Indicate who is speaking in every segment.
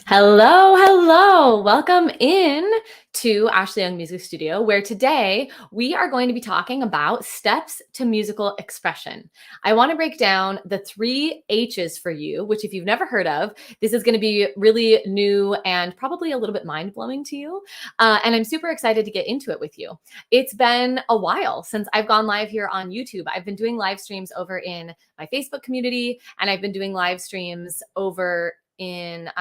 Speaker 1: Hello, hello. Welcome in to Ashley Young Music Studio, where today we are going to be talking about steps to musical expression. I want to break down the 3 H's for you, which if you've never heard of, this is going to be really new and probably a little bit mind-blowing to you. And I'm super excited to get into it with you. It's been a while since I've gone live here on YouTube. I've been doing live streams over in my Facebook community, and I've been doing live streams over on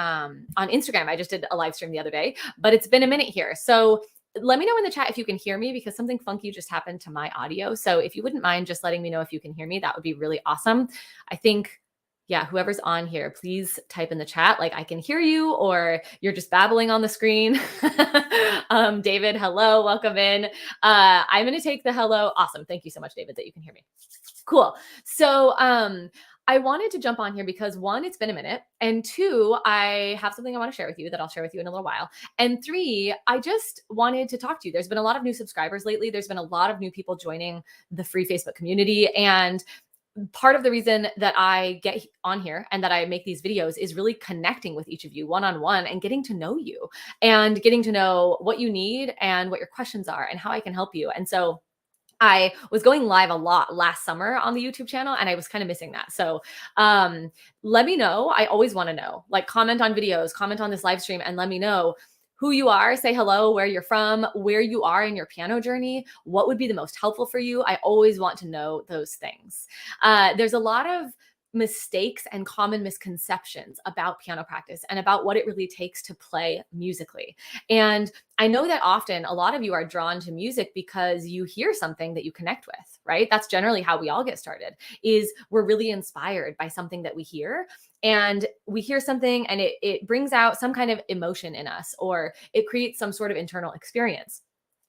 Speaker 1: Instagram. I just did a live stream the other day, but it's been a minute here. So let me know in the chat if you can hear me, because something funky just happened to my audio. So if you wouldn't mind just letting me know if you can hear me, that would be really awesome. I think, yeah, whoever's on here, please type in the chat like I can hear you, or you're just babbling on the screen. David, hello, welcome in. I'm going to take the hello. Awesome. Thank you so much, David, that you can hear me. Cool. So I wanted to jump on here because 1, it's been a minute, and 2, I have something I want to share with you that I'll share with you in a little while. And 3, I just wanted to talk to you. There's been a lot of new subscribers lately. There's been a lot of new people joining the free Facebook community. And part of the reason that I get on here and that I make these videos is really connecting with each of you one-on-one and getting to know you and getting to know what you need and what your questions are and how I can help you. And so I was going live a lot last summer on the YouTube channel, and I was kind of missing that. So let me know. I always want to know. Like, comment on videos, comment on this live stream, and let me know who you are. Say hello, where you're from, where you are in your piano journey, what would be the most helpful for you. I always want to know those things. There's a lot of mistakes and common misconceptions about piano practice and about what it really takes to play musically. And I know that often a lot of you are drawn to music because you hear something that you connect with, right? That's generally how we all get started, is we're really inspired by something that we hear. And we hear something and it brings out some kind of emotion in us, or it creates some sort of internal experience.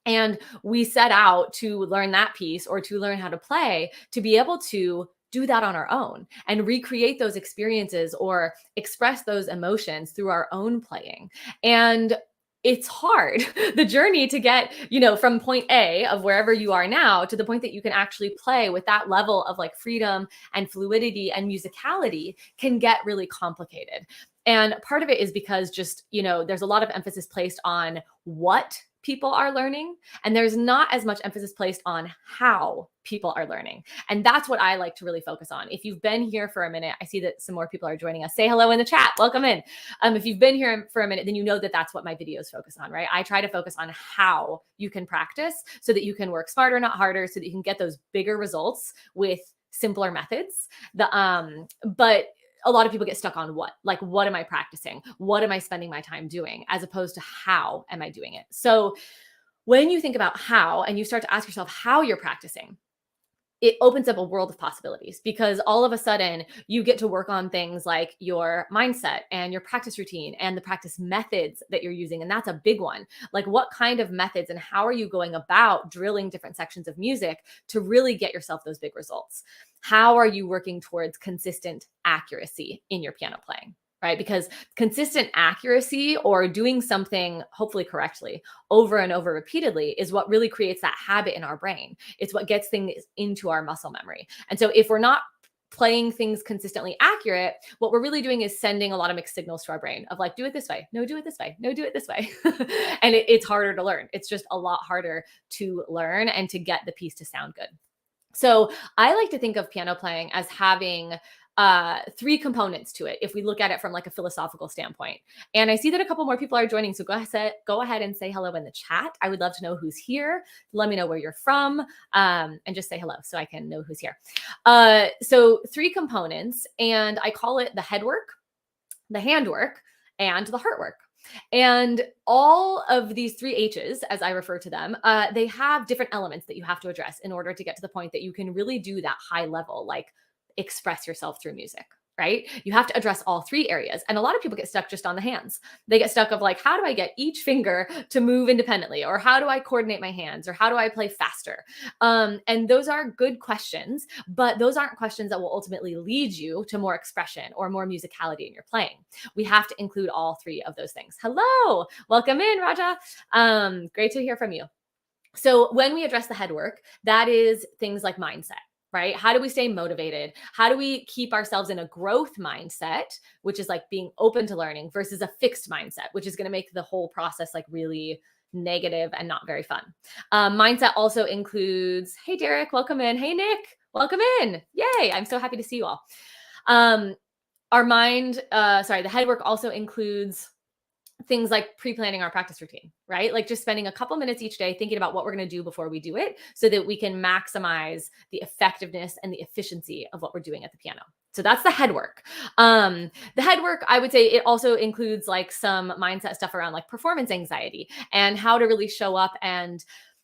Speaker 1: And we set out to learn that piece or to learn how to play to be able to do that on our own and recreate those experiences or express those emotions through our own playing. And it's hard. The journey to get, from point A of wherever you are now to the point that you can actually play with that level of like freedom and fluidity and musicality can get really complicated. And part of it is because just, there's a lot of emphasis placed on what people are learning, and there's not as much emphasis placed on how people are learning. And that's what I like to really focus on. If you've been here for a minute, I see that some more people are joining us. Say hello in the chat. Welcome in. If you've been here for a minute, then you know that that's what my videos focus on, right? I try to focus on how you can practice so that you can work smarter, not harder, so that you can get those bigger results with simpler methods. But a lot of people get stuck on what am I practicing? What am I spending my time doing, as opposed to how am I doing it? So when you think about how and you start to ask yourself how you're practicing, it opens up a world of possibilities, because all of a sudden you get to work on things like your mindset and your practice routine and the practice methods that you're using. And that's a big one. Like, what kind of methods and how are you going about drilling different sections of music to really get yourself those big results? How are you working towards consistent accuracy in your piano playing? Right? Because consistent accuracy, or doing something hopefully correctly over and over repeatedly, is what really creates that habit in our brain. It's what gets things into our muscle memory. And so if we're not playing things consistently accurate, what we're really doing is sending a lot of mixed signals to our brain of like, do it this way. No, do it this way. No, do it this way. And it's harder to learn. It's just a lot harder to learn and to get the piece to sound good. So I like to think of piano playing as having 3 components to it, if we look at it from like a philosophical standpoint. And I see that a couple more people are joining. So go ahead and say hello in the chat. I would love to know who's here. Let me know where you're from, and just say hello so I can know who's here. So 3 components, and I call it the head work, the handwork, and the heart work. And all of these 3 H's, as I refer to them, they have different elements that you have to address in order to get to the point that you can really do that high level, like express yourself through music, right? You have to address all 3 areas. And a lot of people get stuck just on the hands. They get stuck of like, how do I get each finger to move independently? Or how do I coordinate my hands? Or how do I play faster? And those are good questions, but those aren't questions that will ultimately lead you to more expression or more musicality in your playing. We have to include all 3 of those things. Hello, welcome in, Raja. Great to hear from you. So when we address the head work, that is things like mindset. right? How do we stay motivated? How do we keep ourselves in a growth mindset, which is like being open to learning, versus a fixed mindset, which is going to make the whole process like really negative and not very fun. Mindset also includes, hey, Derek, welcome in. Hey, Nick, welcome in. Yay. I'm so happy to see you all. Um, the head work also includes things like pre-planning our practice routine, right? Like just spending a couple minutes each day thinking about what we're going to do before we do it so that we can maximize the effectiveness and the efficiency of what we're doing at the piano. So that's the head work. The head work, I would say it also includes like some mindset stuff around like performance anxiety and how to really show up and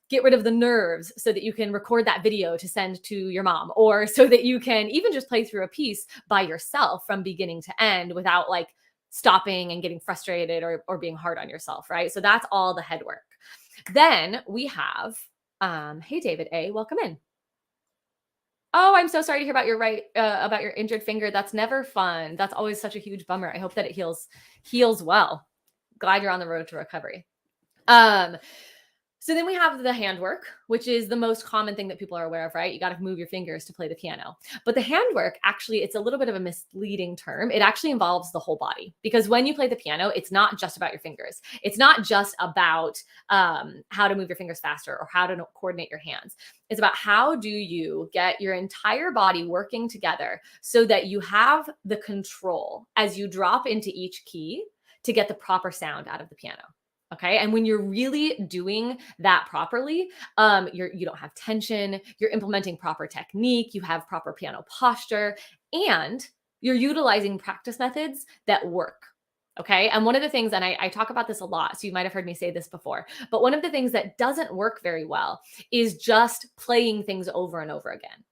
Speaker 1: get rid of the nerves so that you can record that video to send to your mom, or so that you can even just play through a piece by yourself from beginning to end without like stopping and getting frustrated or being hard on yourself, right? So that's all the head work. Then we have, hey, David A, welcome in. Oh, I'm so sorry to hear about about your injured finger. That's never fun. That's always such a huge bummer. I hope that it heals well. Glad you're on the road to recovery. So then we have the handwork, which is the most common thing that people are aware of, right? You got to move your fingers to play the piano. But the handwork, actually, it's a little bit of a misleading term. It actually involves the whole body, because when you play the piano, it's not just about your fingers. It's not just about how to move your fingers faster or how to coordinate your hands. It's about how do you get your entire body working together so that you have the control as you drop into each key to get the proper sound out of the piano. Okay. And when you're really doing that properly, you don't have tension, you're implementing proper technique, you have proper piano posture, and you're utilizing practice methods that work. Okay. And one of the things, and I talk about this a lot, so you might have heard me say this before, but one of the things that doesn't work very well is just playing things over and over again.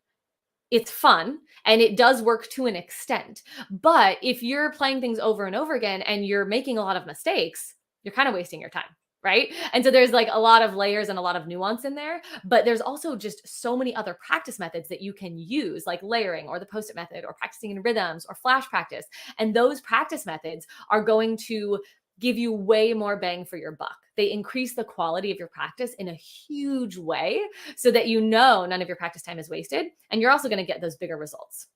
Speaker 1: It's fun and it does work to an extent. But if you're playing things over and over again and you're making a lot of mistakes, you're kind of wasting your time. Right. And so there's like a lot of layers and a lot of nuance in there, but there's also just so many other practice methods that you can use, like layering or the post-it method or practicing in rhythms or flash practice. And those practice methods are going to give you way more bang for your buck. They increase the quality of your practice in a huge way so that you know none of your practice time is wasted. And you're also going to get those bigger results.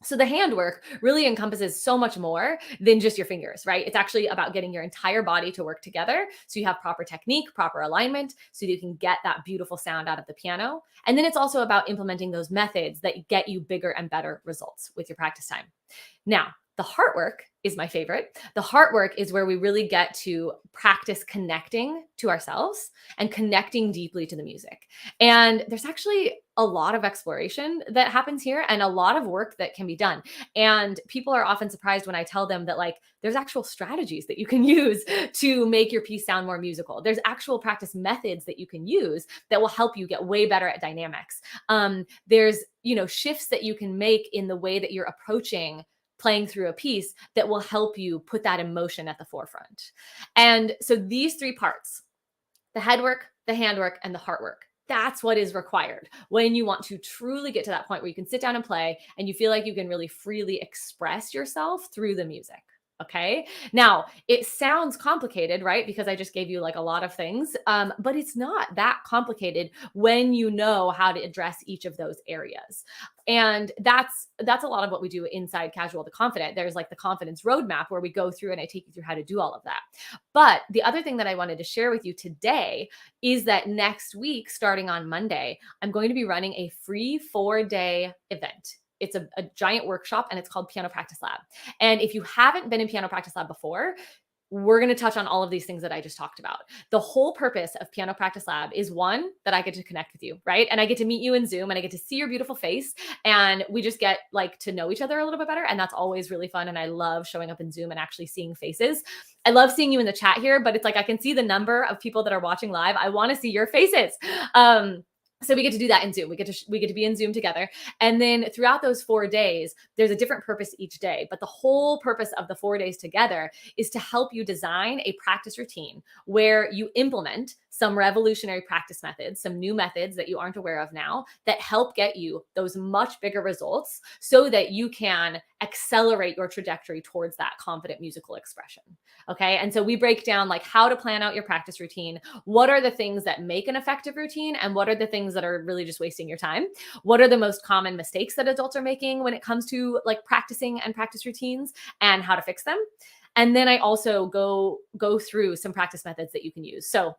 Speaker 1: So the handwork really encompasses so much more than just your fingers, right? It's actually about getting your entire body to work together so you have proper technique, proper alignment, so that you can get that beautiful sound out of the piano. And then it's also about implementing those methods that get you bigger and better results with your practice time. Now, the heart work is my favorite. The heart work is where we really get to practice connecting to ourselves and connecting deeply to the music. And there's actually a lot of exploration that happens here and a lot of work that can be done. And people are often surprised when I tell them that like there's actual strategies that you can use to make your piece sound more musical. There's actual practice methods that you can use that will help you get way better at dynamics. There's, shifts that you can make in the way that you're approaching playing through a piece that will help you put that emotion at the forefront. And so these three parts, the head work, the handwork, and the heart work, that's what is required when you want to truly get to that point where you can sit down and play and you feel like you can really freely express yourself through the music. Okay. Now it sounds complicated, right? Because I just gave you like a lot of things, but it's not that complicated when you know how to address each of those areas. And that's a lot of what we do inside Casual to Confident. There's like the confidence roadmap where we go through and I take you through how to do all of that. But the other thing that I wanted to share with you today is that next week, starting on Monday, I'm going to be running a free 4-day event. It's a giant workshop and it's called Piano Practice Lab. And if you haven't been in Piano Practice Lab before, we're going to touch on all of these things that I just talked about. The whole purpose of Piano Practice Lab is one, that I get to connect with you, right? And I get to meet you in Zoom and I get to see your beautiful face and we just get like to know each other a little bit better. And that's always really fun. And I love showing up in Zoom and actually seeing faces. I love seeing you in the chat here, but it's like I can see the number of people that are watching live. I want to see your faces. So we get to do that in Zoom. We get to be in Zoom together. And then throughout those 4 days, there's a different purpose each day. But the whole purpose of the 4 days together is to help you design a practice routine where you implement some revolutionary practice methods, some new methods that you aren't aware of now that help get you those much bigger results so that you can accelerate your trajectory towards that confident musical expression. Okay. And so we break down like how to plan out your practice routine. What are the things that make an effective routine? And what are the things things that are really just wasting your time? What are the most common mistakes that adults are making when it comes to like practicing and practice routines and how to fix them? And then I also go through some practice methods that you can use. So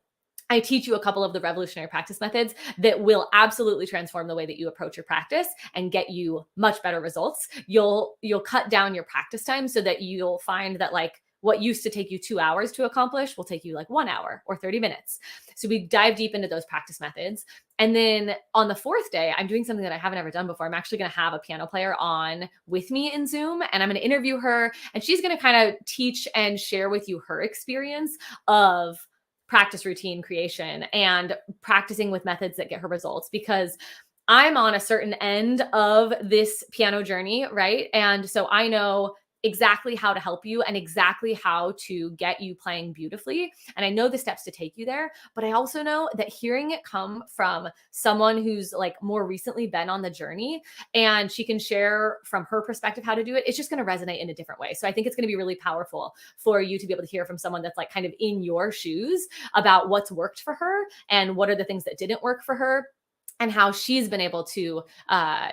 Speaker 1: I teach you a couple of the revolutionary practice methods that will absolutely transform the way that you approach your practice and get you much better results. You'll cut down your practice time so that you'll find that like what used to take you 2 hours to accomplish will take you like 1 hour or 30 minutes. So we dive deep into those practice methods. And then on the fourth day, I'm doing something that I haven't ever done before. I'm actually going to have a piano player on with me in Zoom, and I'm going to interview her, and she's going to kind of teach and share with you her experience of practice routine creation and practicing with methods that get her results, because I'm on a certain end of this piano journey, right? And so I know exactly how to help you and exactly how to get you playing beautifully. And I know the steps to take you there, but I also know that hearing it come from someone who's like more recently been on the journey and she can share from her perspective how to do it, it's just going to resonate in a different way. So I think it's going to be really powerful for you to be able to hear from someone that's like kind of in your shoes about what's worked for her and what are the things that didn't work for her, and how she's been able to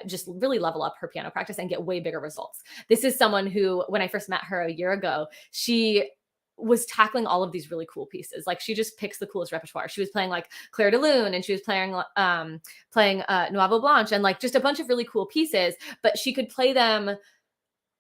Speaker 1: just really level up her piano practice and get way bigger results. This is someone who, when I first met her a year ago, she was tackling all of these really cool pieces. Like she just picks the coolest repertoire. She was playing like Claire de Lune, and she was playing Nuovo Blanche, and like just a bunch of really cool pieces, but she could play them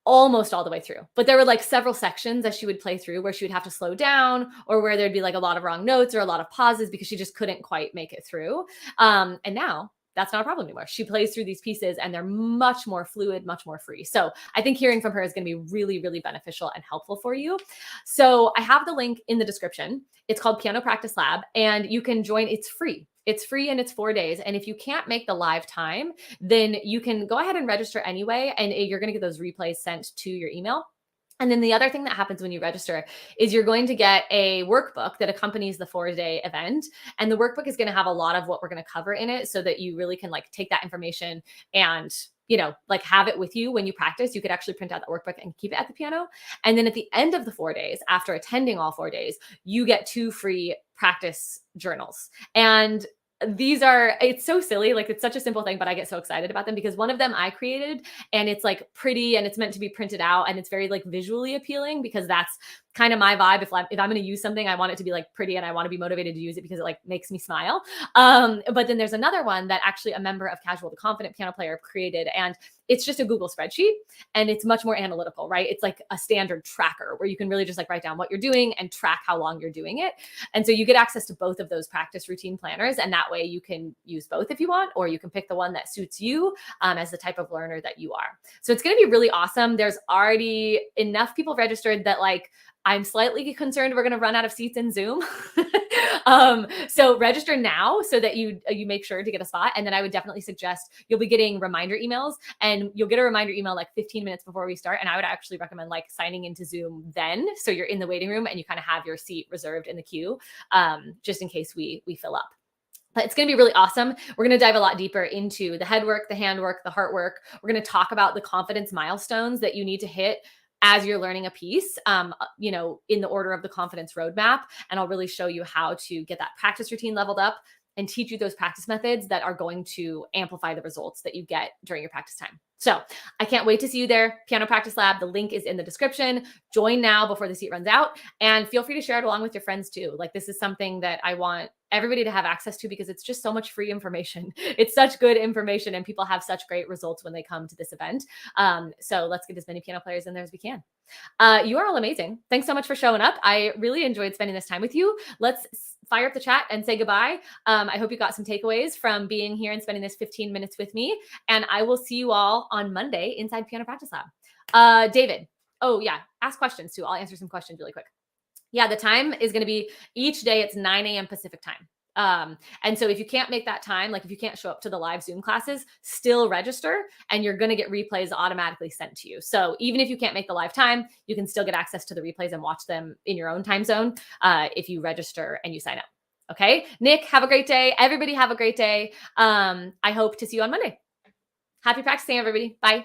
Speaker 1: almost all the way through. But there were like several sections that she would play through where she would have to slow down, or where there'd be like a lot of wrong notes or a lot of pauses because she just couldn't quite make it through. And now that's not a problem anymore. She plays through these pieces and they're much more fluid, much more free. So I think hearing from her is going to be really, really beneficial and helpful for you. So I have the link in the description. It's called Piano Practice Lab, and you can join. It's free. It's free and it's 4 days. And if you can't make the live time, then you can go ahead and register anyway. And you're going to get those replays sent to your email. And then the other thing that happens when you register is you're going to get a workbook that accompanies the 4-day event. And the workbook is going to have a lot of what we're going to cover in it so that you really can like take that information and, you know, like have it with you when you practice. You could actually print out that workbook and keep it at the piano. And then at the end of the 4 days, after attending all 4 days, you get 2 free practice journals. And these are, it's so silly. Like it's such a simple thing, but I get so excited about them because one of them I created, and it's like pretty and it's meant to be printed out, and it's very like visually appealing because that's kind of my vibe. If I'm going to use something, I want it to be like pretty and I want to be motivated to use it because it like makes me smile. But then there's another one that actually a member of Casual the Confident Piano Player created, and it's just a Google spreadsheet and it's much more analytical, right? It's like a standard tracker where you can really just like write down what you're doing and track how long you're doing it. And so you get access to both of those practice routine planners, and that way you can use both if you want, or you can pick the one that suits you as the type of learner that you are. So it's going to be really awesome. There's already enough people registered that like I'm slightly concerned we're going to run out of seats in Zoom. So register now so that you make sure to get a spot. And then I would definitely suggest you'll be getting reminder emails, and you'll get a reminder email like 15 minutes before we start. And I would actually recommend like signing into Zoom then, so you're in the waiting room and you kind of have your seat reserved in the queue, just in case we fill up. But it's going to be really awesome. We're going to dive a lot deeper into the head work, the hand work, the heart work. We're going to talk about the confidence milestones that you need to hit as you're learning a piece, you know, in the order of the confidence roadmap. And I'll really show you how to get that practice routine leveled up and teach you those practice methods that are going to amplify the results that you get during your practice time. So I can't wait to see you there. Piano Practice Lab. The link is in the description. Join now before the seat runs out, and feel free to share it along with your friends too. Like this is something that I want everybody to have access to because it's just so much free information. It's such good information, and people have such great results when they come to this event. So let's get as many piano players in there as we can. You are all amazing. Thanks so much for showing up. I really enjoyed spending this time with you. Let's fire up the chat and say goodbye. I hope you got some takeaways from being here and spending this 15 minutes with me. And I will see you all on Monday inside Piano Practice Lab. David. Oh yeah. Ask questions too. I'll answer some questions really quick. Yeah, the time is going to be each day. It's 9 a.m. Pacific time. And so if you can't make that time, like if you can't show up to the live Zoom classes, still register and you're going to get replays automatically sent to you. So even if you can't make the live time, you can still get access to the replays and watch them in your own time zone if you register and you sign up. Okay. Nick, have a great day. Everybody have a great day. I hope to see you on Monday. Happy practicing, everybody. Bye.